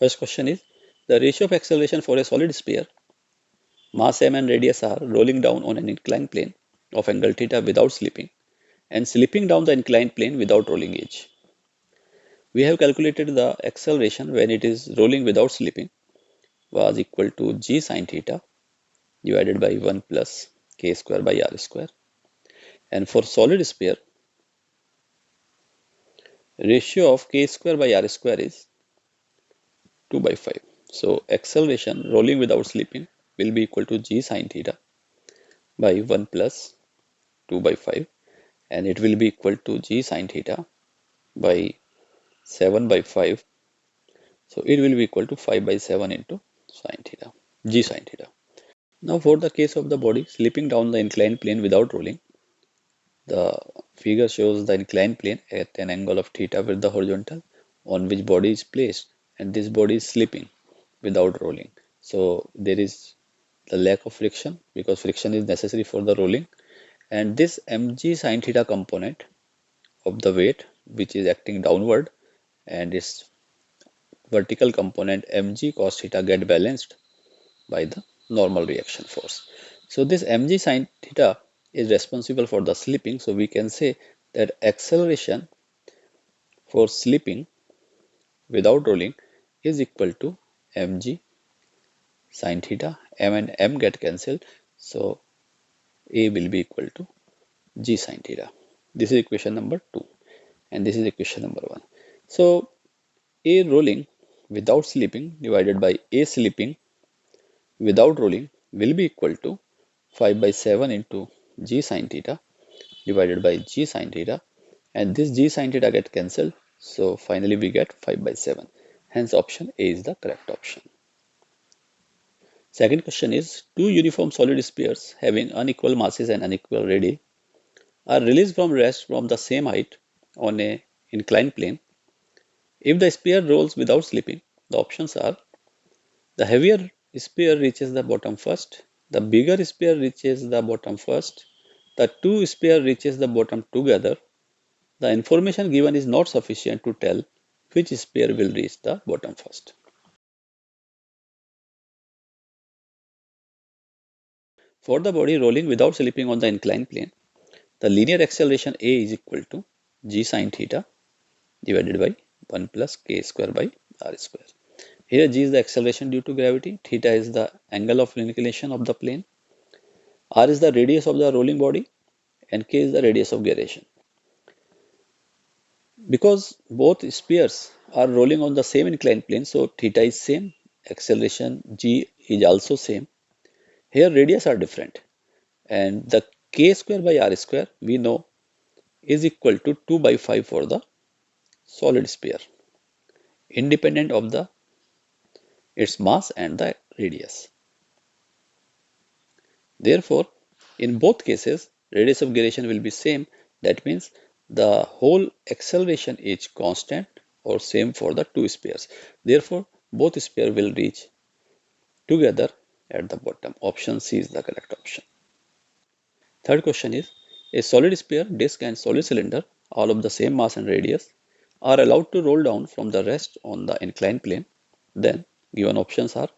First question is the ratio of acceleration for a solid sphere, mass m and radius r, rolling down on an inclined plane of angle theta without slipping and slipping down the inclined plane without rolling edge. We have calculated the acceleration when it is rolling without slipping was equal to g sine theta divided by 1 plus k square by r square. And for solid sphere, ratio of k square by r square is 2 by 5. So acceleration rolling without slipping will be equal to g sine theta by 1 plus 2 by 5, and it will be equal to g sine theta by 7 by 5. So it will be equal to 5 by 7 into sine theta, g sine theta. Now for the case of the body slipping down the inclined plane without rolling, the figure shows the inclined plane at an angle of theta with the horizontal on which body is placed, and this body is slipping without rolling. So there is the lack of friction because friction is necessary for the rolling, and this mg sine theta component of the weight which is acting downward and its vertical component mg cos theta get balanced by the normal reaction force. So this mg sine theta is responsible for the slipping. So we can say that acceleration for slipping without rolling is equal to mg sine theta. M and m get cancelled. So A will be equal to g sine theta. This is equation number 2 and this is equation number 1. So A rolling without slipping divided by A slipping without rolling will be equal to 5 by 7 into g sine theta divided by g sine theta, and this g sine theta get cancelled. So finally we get 5 by 7. Hence option A is the correct option. Second question is two uniform solid spheres having unequal masses and unequal radii are released from rest from the same height on a inclined plane. If the sphere rolls without slipping, the options are the heavier sphere reaches the bottom first, the bigger sphere reaches the bottom first, the two sphere reaches the bottom together. The information given is not sufficient to tell which sphere will reach the bottom first. For the body rolling without slipping on the inclined plane, the linear acceleration A is equal to g sine theta divided by 1 plus k square by r square. Here g is the acceleration due to gravity, theta is the angle of inclination of the plane, r is the radius of the rolling body, and k is the radius of gyration. Because both spheres are rolling on the same inclined plane, so theta is same, acceleration g is also same. Here radius are different, and the k square by r square we know is equal to 2 by 5 for the solid sphere, independent of the its mass and the radius. Therefore, in both cases, radius of gyration will be same. That means the whole acceleration is constant or same for the two spheres. Therefore, both spheres will reach together at the bottom. Option C is the correct option. Third question is, a solid sphere, disk and solid cylinder, all of the same mass and radius, are allowed to roll down from the rest on the inclined plane. Then given options are,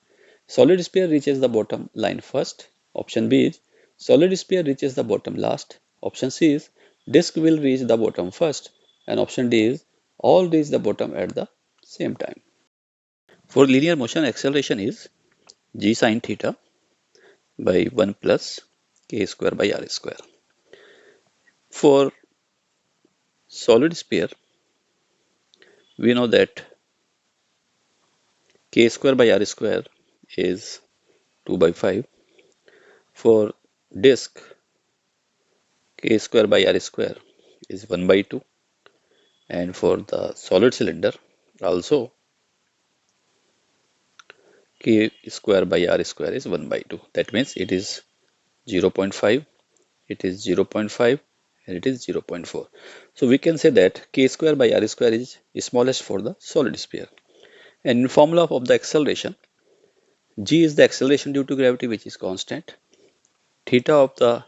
solid sphere reaches the bottom line first. Option B is, solid sphere reaches the bottom last. Option C is, disk will reach the bottom first. And option D is, all reach the bottom at the same time. For linear motion, acceleration is g sine theta by 1 plus k square by r square. For solid sphere, we know that k square by r square is 2 by 5. For disk, k square by r square is 1 by 2. And for the solid cylinder, also k square by r square is 1 by 2. That means it is 0.5, it is 0.5, and it is 0.4. So we can say that k square by r square is smallest for the solid sphere. And in formula of the acceleration, g is the acceleration due to gravity, which is constant. Theta of the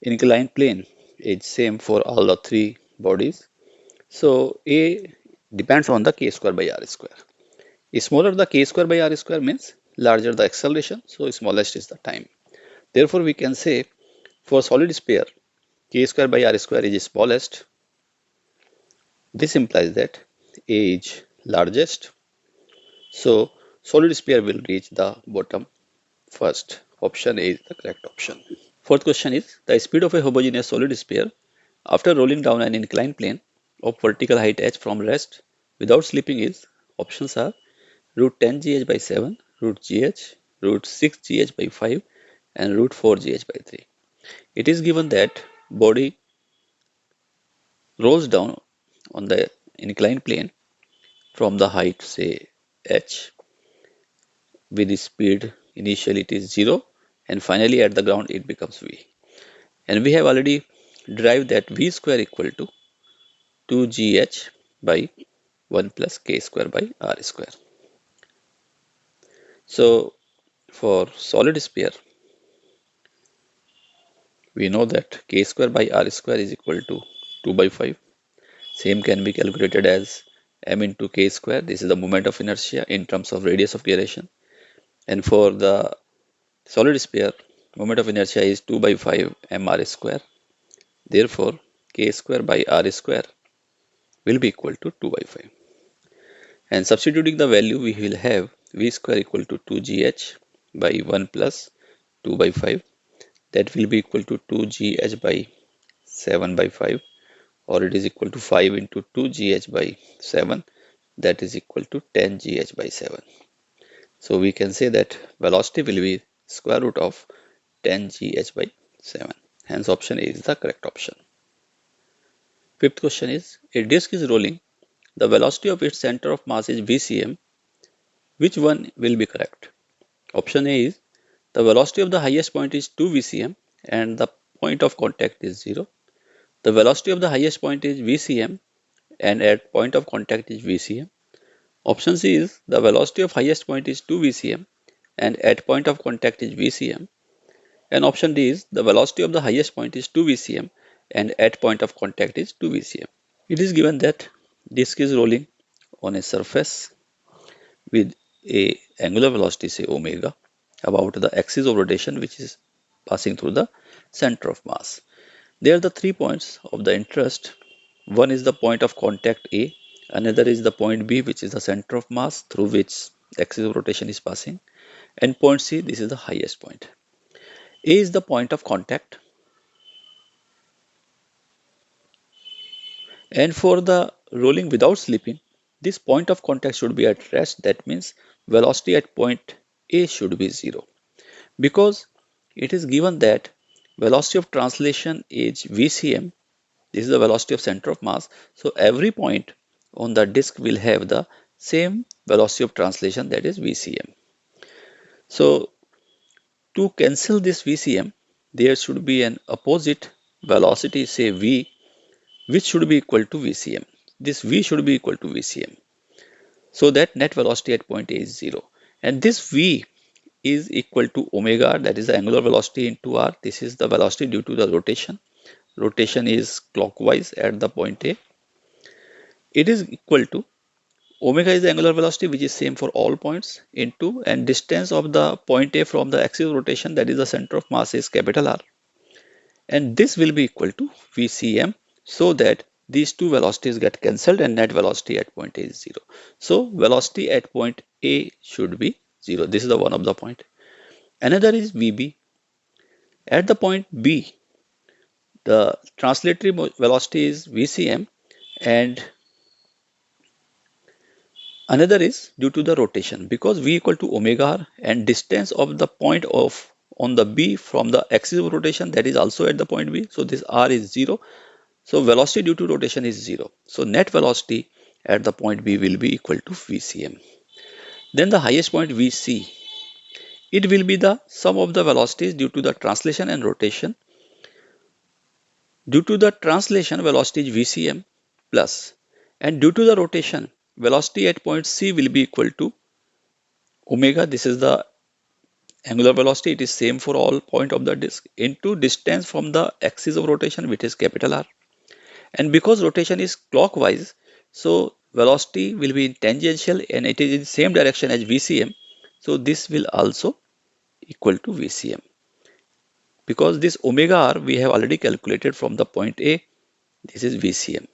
inclined plane is same for all the three bodies. So A depends on the k square by r square. Smaller the k square by r square means larger the acceleration, so smallest is the time. Therefore, we can say for solid sphere, k square by r square is smallest. This implies that A is largest. So, solid sphere will reach the bottom first. Option A is the correct option. Fourth question is the speed of a homogeneous solid sphere after rolling down an inclined plane of vertical height h from rest without slipping is options are root 10 gh by 7, root gh, root 6 gh by 5 and root 4 gh by 3. It is given that body rolls down on the inclined plane from the height say h with the speed initially it is 0 and finally at the ground it becomes v. And we have already derived that v square equal to 2gh by 1 plus k square by r square. So for solid sphere, we know that k square by r square is equal to 2 by 5. Same can be calculated as m into k square. This is the moment of inertia in terms of radius of gyration. And for the solid sphere, moment of inertia is 2 by 5 mr square. Therefore, k square by r square will be equal to 2 by 5. And substituting the value, we will have v square equal to 2gh by 1 plus 2 by 5. That will be equal to 2gh by 7 by 5, or it is equal to 5 into 2gh by 7, that is equal to 10gh by 7. So we can say that velocity will be square root of 10gh by 7. Hence option A is the correct option. Fifth question is, a disk is rolling. The velocity of its center of mass is vcm. Which one will be correct? Option A is, the velocity of the highest point is 2 vcm and the point of contact is 0. The velocity of the highest point is vcm and at point of contact is vcm. Option C is, the velocity of highest point is 2 vcm and at point of contact is vcm. And option D is, the velocity of the highest point is 2 vcm and at point of contact is 2 vcm. It is given that disk is rolling on a surface with a angular velocity say omega about the axis of rotation which is passing through the center of mass. There are the 3 points of the interest. One is the point of contact A, another is the point B which is the center of mass through which axis of rotation is passing, and point C, this is the highest point. A is the point of contact, and for the rolling without slipping, this point of contact should be at rest. That means velocity at point A should be 0, because it is given that velocity of translation is vcm. This is the velocity of center of mass. So every point on the disk will have the same velocity of translation, that is vcm. So to cancel this vcm, there should be an opposite velocity say v, which should be equal to vcm. This v should be equal to vcm, so that net velocity at point A is 0. And this v is equal to omega, that is the angular velocity, into r. This is the velocity due to the rotation. Rotation is clockwise at the point A. It is equal to omega is the angular velocity which is same for all points into, and distance of the point A from the axis of rotation, that is the center of mass, is capital R, and this will be equal to vcm, so that these two velocities get cancelled and net velocity at point A is 0. So velocity at point A should be 0. This is the one of the point. Another is vb. At the point B, the translatory velocity is vcm, and another is due to the rotation, because v equal to omega r and distance of the point of on the B from the axis of rotation, that is also at the point B. So this r is 0. So velocity due to rotation is 0. So net velocity at the point B will be equal to vcm. Then the highest point vc, it will be the sum of the velocities due to the translation and rotation. Due to the translation, velocity is vcm plus, and due to the rotation, velocity at point C will be equal to omega. This is the angular velocity. It is same for all point of the disk, into distance from the axis of rotation, which is capital R. And because rotation is clockwise, so velocity will be tangential and it is in same direction as VCM. So this will also equal to VCM. Because this omega r we have already calculated from the point A, this is VCM.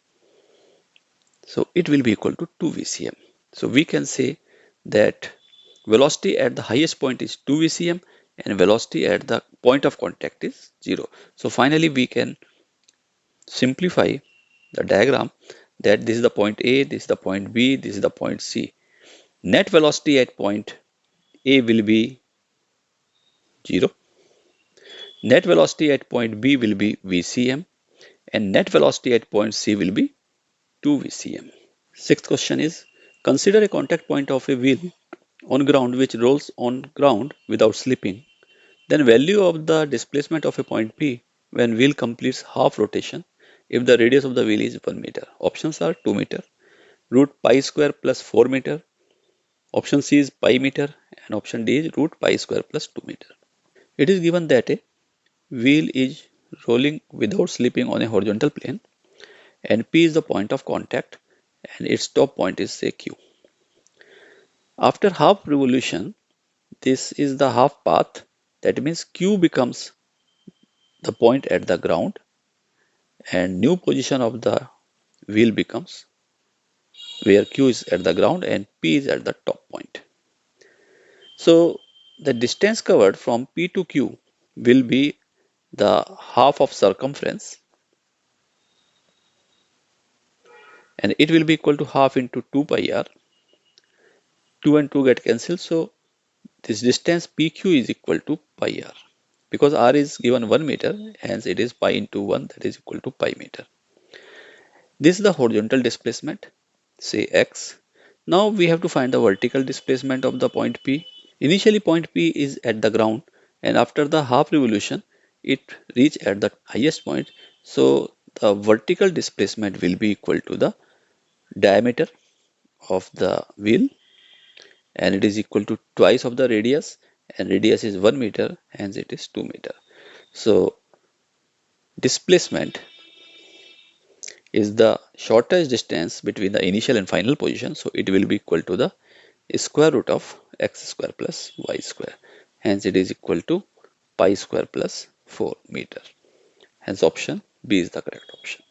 So it will be equal to 2 VCM. So we can say that velocity at the highest point is 2 VCM and velocity at the point of contact is 0. So finally we can simplify the diagram that this is the point A, this is the point B, this is the point C. Net velocity at point A will be 0. Net velocity at point B will be VCM and net velocity at point C will be 2 VCM. Sixth question is, consider a contact point of a wheel on ground which rolls on ground without slipping. Then value of the displacement of a point P when wheel completes half rotation if the radius of the wheel is 1 meter. Options are 2 meter, root pi square plus 4 meter, option C is pi meter and option D is root pi square plus 2 meter. It is given that a wheel is rolling without slipping on a horizontal plane and P is the point of contact and its top point is say Q. After half revolution, this is the half path. That means Q becomes the point at the ground and new position of the wheel becomes where Q is at the ground and P is at the top point. So the distance covered from P to Q will be the half of circumference and it will be equal to half into 2 pi r. 2 and 2 get cancelled. So this distance PQ is equal to pi r. Because r is given 1 meter, hence it is pi into 1, that is equal to pi meter. This is the horizontal displacement, say x. Now we have to find the vertical displacement of the point P. Initially point P is at the ground and after the half revolution it reach at the highest point. So the vertical displacement will be equal to the diameter of the wheel and it is equal to twice of the radius and radius is 1 meter, hence it is 2 meter. So displacement is the shortest distance between the initial and final position. So it will be equal to the square root of x square plus y square. Hence it is equal to pi square plus 4 meter. Hence option B is the correct option.